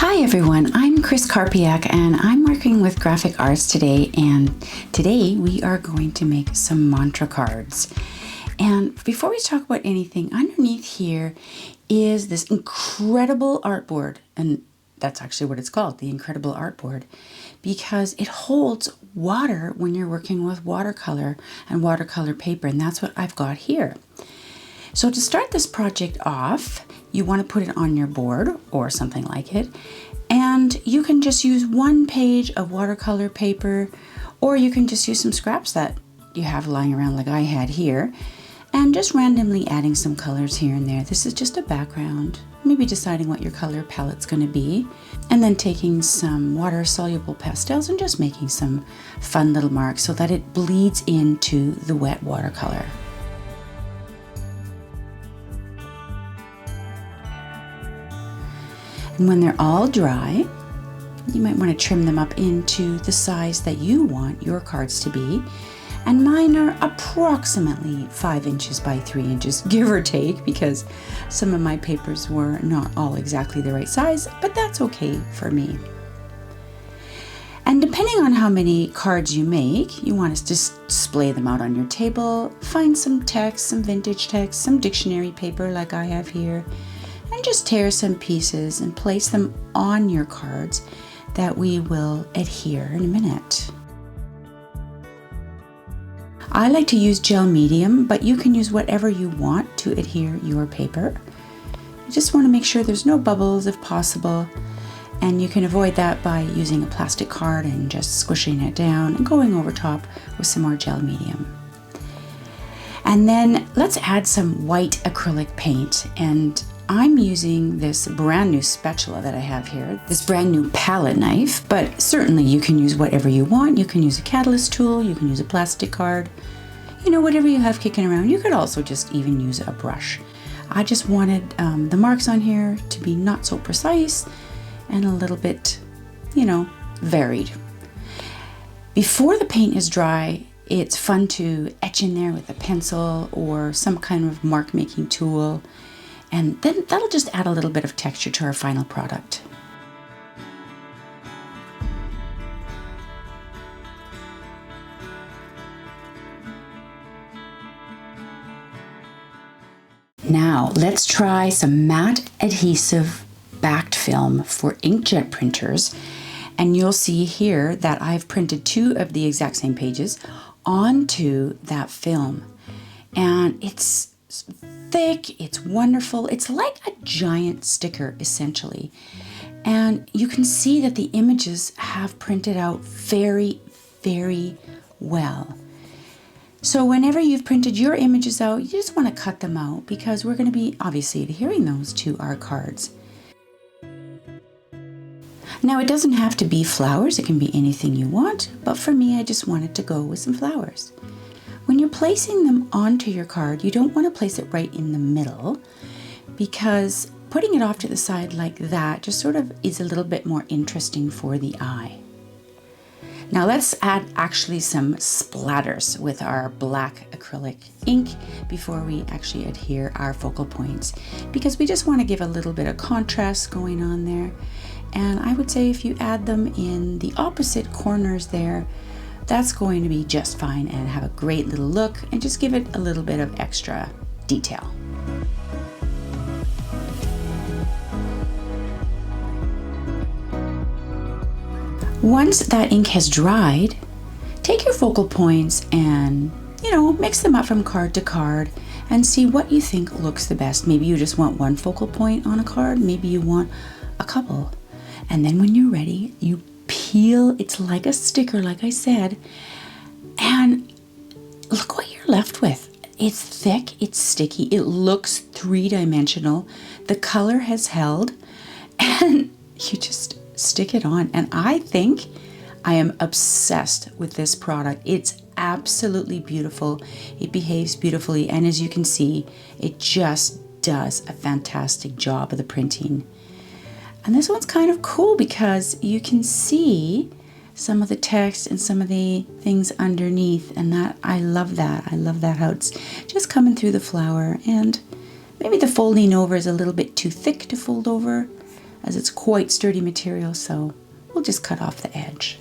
Hi everyone, I'm Cristine Karpiak and I'm working with Graphic Arts today, and today we are going to make some mantra cards. And before we talk about anything, underneath here is this incredible artboard, and that's actually what it's called, the incredible artboard, because it holds water when you're working with watercolor and watercolor paper, and that's what I've got here. So to start this project off, you want to put it on your board or something like it, and you can just use one page of watercolor paper, or you can just use some scraps that you have lying around like I had here, and just randomly adding some colors here and there. This is just a background, maybe deciding what your color palette's going to be, and then taking some water-soluble pastels and just making some fun little marks so that it bleeds into the wet watercolor. And when they're all dry, you might want to trim them up into the size that you want your cards to be. And mine are approximately 5 inches by 3 inches, give or take, because some of my papers were not all exactly the right size, but that's okay for me. And depending on how many cards you make, you want to just display them out on your table, find some text, some vintage text, some dictionary paper like I have here, and just tear some pieces and place them on your cards that we will adhere in a minute. I like to use gel medium, but you can use whatever you want to adhere your paper. You just want to make sure there's no bubbles if possible, and you can avoid that by using a plastic card and just squishing it down and going over top with some more gel medium. And then let's add some white acrylic paint, and I'm using this brand new spatula that I have here, this brand new palette knife, but certainly you can use whatever you want. You can use a catalyst tool, you can use a plastic card, you know, whatever you have kicking around. You could also just even use a brush. I just wanted the marks on here to be not so precise and a little bit, you know, varied. Before the paint is dry, it's fun to etch in there with a pencil or some kind of mark making tool. And then that'll just add a little bit of texture to our final product. Now let's try some matte adhesive backed film for inkjet printers. And you'll see here that I've printed 2 of the exact same pages onto that film. And it's thick, it's wonderful. It's like a giant sticker essentially. And you can see that the images have printed out very, very well. So whenever you've printed your images out, you just want to cut them out because we're going to be obviously adhering those to our cards. Now it doesn't have to be flowers, it can be anything you want, but for me I just wanted to go with some flowers. When you're placing them onto your card, you don't want to place it right in the middle, because putting it off to the side like that just sort of is a little bit more interesting for the eye. Now let's add actually some splatters with our black acrylic ink before we actually adhere our focal points, because we just want to give a little bit of contrast going on there. And I would say if you add them in the opposite corners there, that's going to be just fine and have a great little look and just give it a little bit of extra detail. Once that ink has dried, take your focal points and, you know, mix them up from card to card and see what you think looks the best. Maybe you just want one focal point on a card, maybe you want a couple. And then when you're ready, you peel. It's like a sticker, like I said, and look what you're left with. It's thick, it's sticky, it looks 3-dimensional, the color has held, and you just stick it on. And I think I am obsessed with this product. It's absolutely beautiful, it behaves beautifully, and as you can see, it just does a fantastic job of the printing. And this one's kind of cool because you can see some of the text and some of the things underneath, and that I love that. I love that how it's just coming through the flower, and maybe the folding over is a little bit too thick to fold over. as it's quite sturdy material, so we'll just cut off the edge.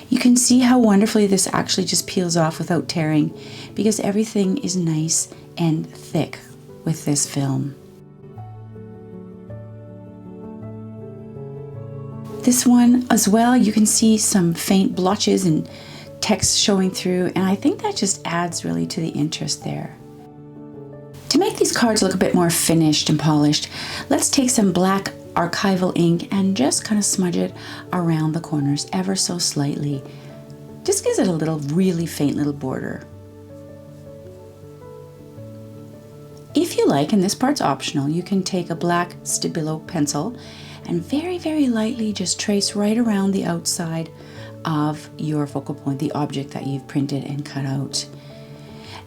You can see how wonderfully this actually just peels off without tearing, because everything is nice and thick with this film. This one as well, you can see some faint blotches and text showing through, and I think that just adds really to the interest there. To make these cards look a bit more finished and polished, let's take some black archival ink and just kind of smudge it around the corners ever so slightly. Just gives it a little really faint little border. If you like, and this part's optional, you can take a black Stabilo pencil and very, very lightly just trace right around the outside of your focal point, the object that you've printed and cut out.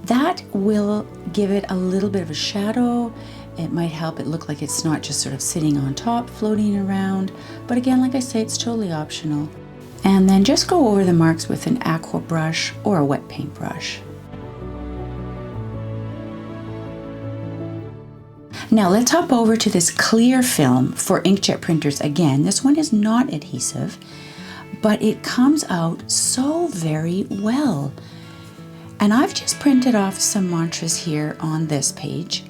That will give it a little bit of a shadow. It might help it look like it's not just sort of sitting on top, floating around. But again, like I say, it's totally optional. And then just go over the marks with an aqua brush or a wet paint brush. Now let's hop over to this clear film for inkjet printers. Again, this one is not adhesive, but it comes out so very well. And I've just printed off some mantras here on this page,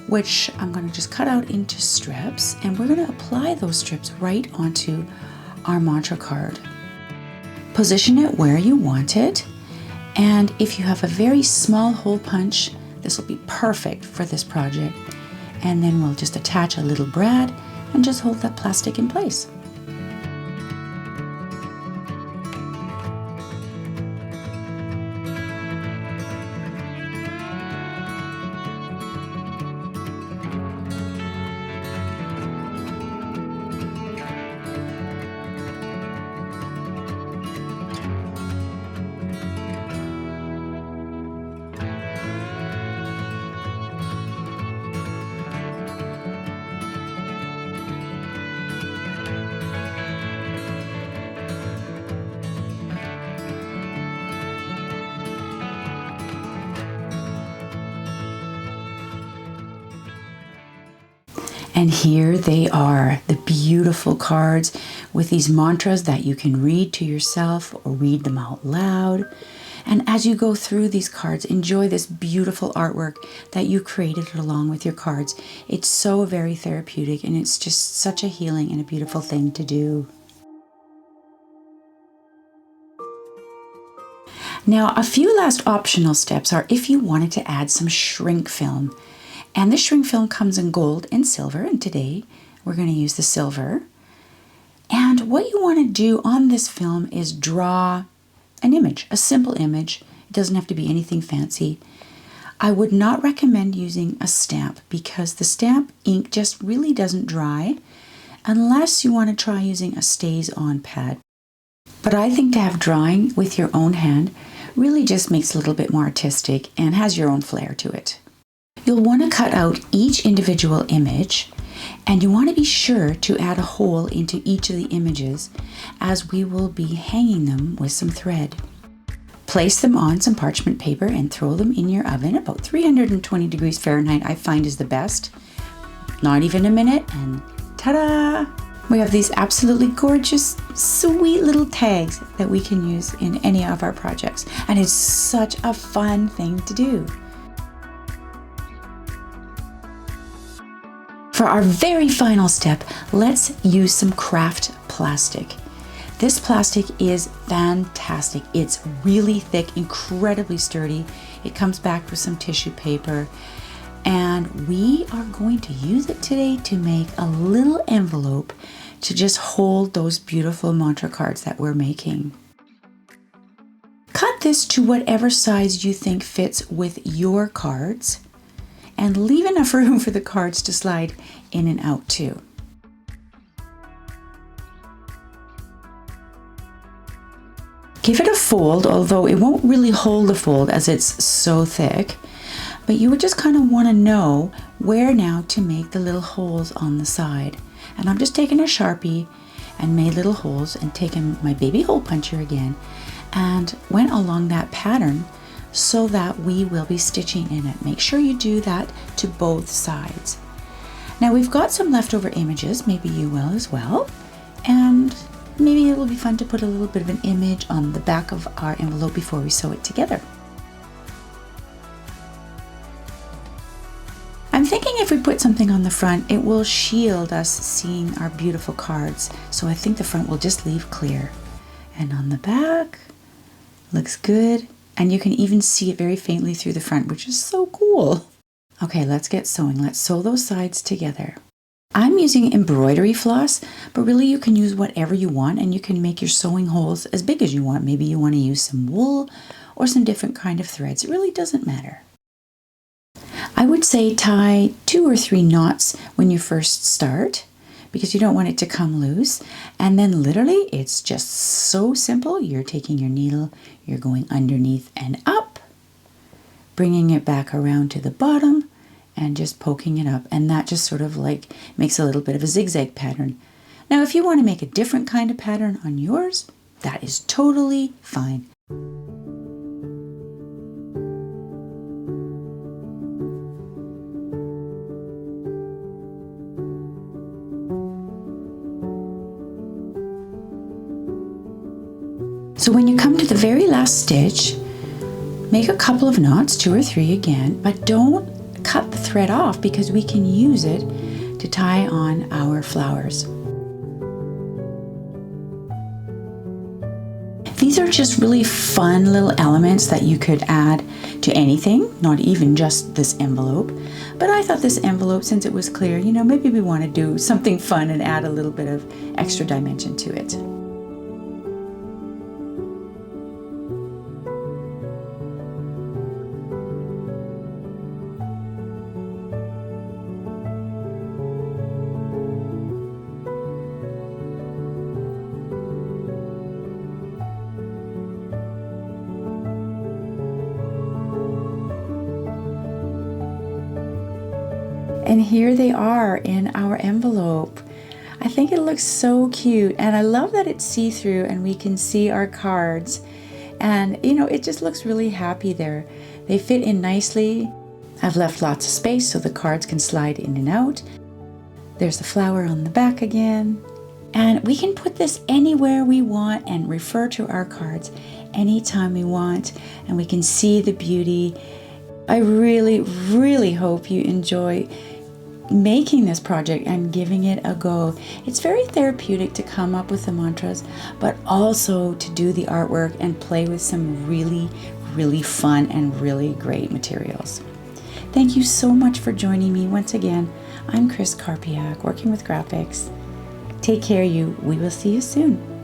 which I'm going to just cut out into strips, and we're going to apply those strips right onto our mantra card. Position it where you want it, and if you have a very small hole punch, this will be perfect for this project. And then we'll just attach a little brad and just hold that plastic in place. And here they are, the beautiful cards with these mantras that you can read to yourself or read them out loud. And as you go through these cards, enjoy this beautiful artwork that you created along with your cards. It's so very therapeutic, and it's just such a healing and a beautiful thing to do. Now, a few last optional steps are if you wanted to add some shrink film. And this shrink film comes in gold and silver, and today we're going to use the silver. And what you want to do on this film is draw an image, a simple image. It doesn't have to be anything fancy. I would not recommend using a stamp because the stamp ink just really doesn't dry unless you want to try using a stays-on pad. But I think to have drawing with your own hand really just makes it a little bit more artistic and has your own flair to it. You'll want to cut out each individual image, and you want to be sure to add a hole into each of the images as we will be hanging them with some thread. Place them on some parchment paper and throw them in your oven. About 320 degrees Fahrenheit I find is the best. Not even a minute, and ta-da! We have these absolutely gorgeous, sweet little tags that we can use in any of our projects, and it's such a fun thing to do. For our very final step, let's use some craft plastic. This plastic is fantastic. It's really thick, incredibly sturdy. It comes back with some tissue paper, and we are going to use it today to make a little envelope to just hold those beautiful mantra cards that we're making. Cut this to whatever size you think fits with your cards, and leave enough room for the cards to slide in and out too. Give it a fold, although it won't really hold the fold as it's so thick, but you would just kind of want to know where now to make the little holes on the side. And I'm just taking a Sharpie and made little holes and taken my baby hole puncher again and went along that pattern so that we will be stitching in it. Make sure you do that to both sides. Now we've got some leftover images, maybe you will as well, and maybe it will be fun to put a little bit of an image on the back of our envelope before we sew it together. I'm thinking if we put something on the front, it will shield us seeing our beautiful cards. So I think the front will just leave clear. And on the back, looks good. And you can even see it very faintly through the front, which is so cool. Okay, let's get sewing. Let's sew those sides together. I'm using embroidery floss, but really you can use whatever you want and you can make your sewing holes as big as you want. Maybe you want to use some wool or some different kind of threads. It really doesn't matter. I would say tie 2 or 3 knots when you first start because you don't want it to come loose. And then literally it's just so simple. You're taking your needle, you're going underneath and up, bringing it back around to the bottom and just poking it up. And that just sort of like makes a little bit of a zigzag pattern. Now, if you want to make a different kind of pattern on yours, that is totally fine. So when you come to the very last stitch, make a couple of knots, 2 or 3 again, but don't cut the thread off because we can use it to tie on our flowers. These are just really fun little elements that you could add to anything, not even just this envelope. But I thought this envelope, since it was clear, you know, maybe we want to do something fun and add a little bit of extra dimension to it. And here they are in our envelope. I think it looks so cute, and I love that it's see-through and we can see our cards. And you know, it just looks really happy there. They fit in nicely. I've left lots of space so the cards can slide in and out. There's the flower on the back again. And we can put this anywhere we want and refer to our cards anytime we want, and we can see the beauty. I really, really hope you enjoy making this project and giving it a go. It's very therapeutic to come up with the mantras, but also to do the artwork and play with some really, really fun and really great materials. Thank you so much for joining me once again. I'm Cristine Karpiak, working with Grafix. Take care, you. We will see you soon.